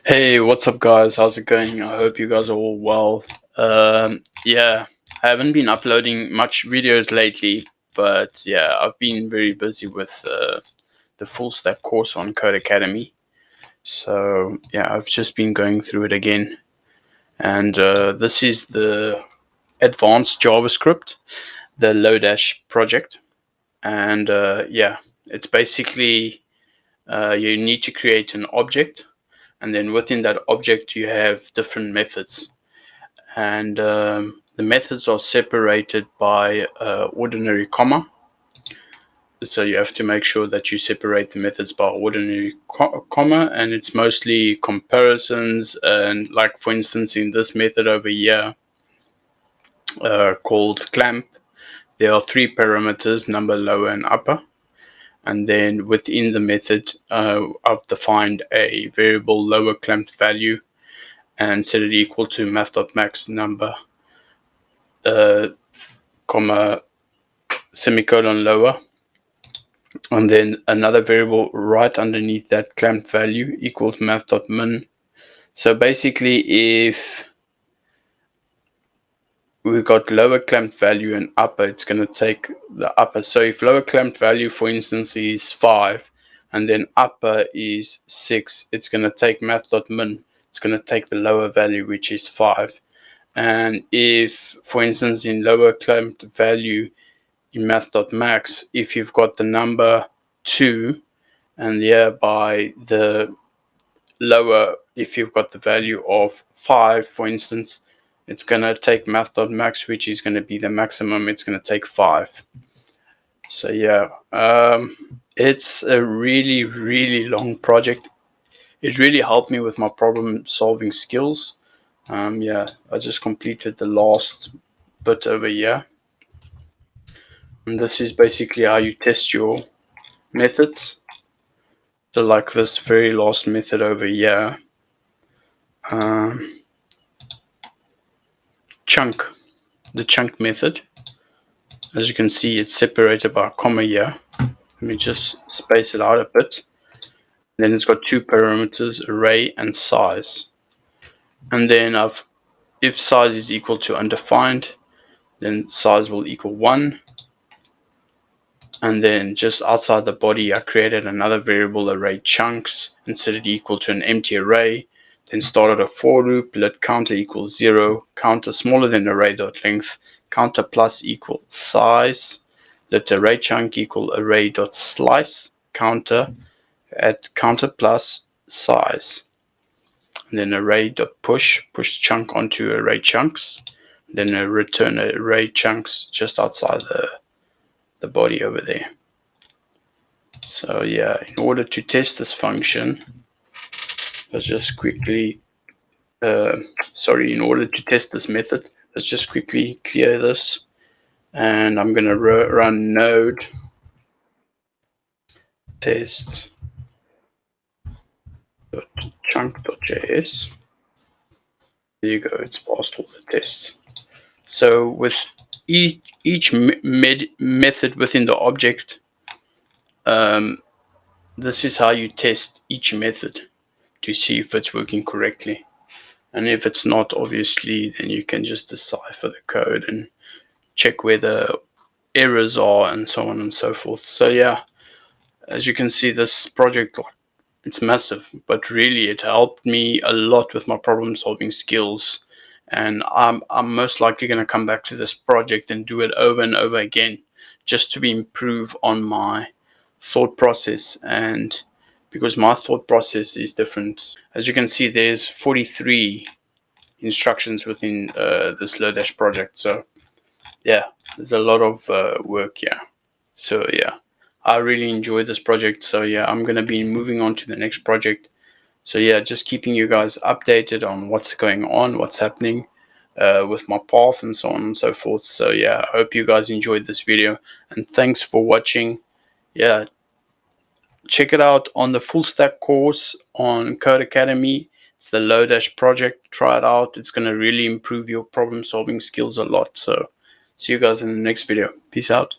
Hey, what's up, guys? How's it going? I hope you guys are all well. Yeah, I haven't been uploading much videos lately, but yeah, I've been very busy with the full stack course on Code Academy. So yeah, I've just been going through it again, and this is the advanced JavaScript, the Lodash project, and yeah, it's basically you need to create an object, and then within that object you have different methods, and the methods are separated by ordinary comma. So you have to make sure that you separate the methods by ordinary comma, and it's mostly comparisons. And like, for instance, in this method over here called clamp, there are three parameters: number, lower, and upper. And then within the method, I've defined a variable lower clamped value and set it equal to math.max number, comma, semicolon, lower, and then another variable right underneath that clamped value equals math.min. So basically, if we've got lower clamped value and upper, it's going to take the upper. So if lower clamped value, for instance, is 5 and then upper is 6, it's going to take math.min. It's going to take the lower value, which is 5. And if, for instance, in lower clamped value in math.max, if you've got the number 2 and by the lower, if you've got the value of 5, for instance, it's going to take math.max, which is going to be the maximum. It's going to take 5. So yeah, it's a really, really long project. It really helped me with my problem solving skills. Yeah, I just completed the last bit over here. And this is basically how you test your methods. So like this very last method over here, chunk, the chunk method. As you can see, it's separated by a comma here. Let me just space it out a bit. And then it's got two parameters, array and size. And then if size is equal to undefined, then size will equal 1. And then just outside the body, I created another variable, array chunks, and set it equal to an empty array. Then started a for loop, let counter equals 0, counter smaller than array.length, counter plus equal size, let array chunk equal array.slice, counter at counter plus size. And then array.push, push chunk onto array chunks, then return array chunks just outside the body over there. So yeah, in order to test this function, let's just quickly, in order to test this method, let's just quickly clear this. And I'm going to run node test.chunk.js. There you go, it's passed all the tests. So with each method within the object, this is how you test each method to see if it's working correctly. And if it's not, obviously, then you can just decipher the code and check where the errors are and so on and so forth. So yeah, as you can see, this project, it's massive, but really it helped me a lot with my problem solving skills. And I'm most likely going to come back to this project and do it over and over again, just to improve on my thought process. And because my thought process is different, as you can see, there's 43 instructions within this Lodash project. So yeah, there's a lot of work here. So yeah, I really enjoyed this project. So yeah, I'm going to be moving on to the next project. So yeah, just keeping you guys updated on what's going on, what's happening with my path and so on and so forth. So yeah, I hope you guys enjoyed this video, and thanks for watching. Yeah, check it out on the full stack course on Code Academy. It's the Lodash project. Try it out. It's going to really improve your problem solving skills a lot. So see you guys in the next video. Peace out.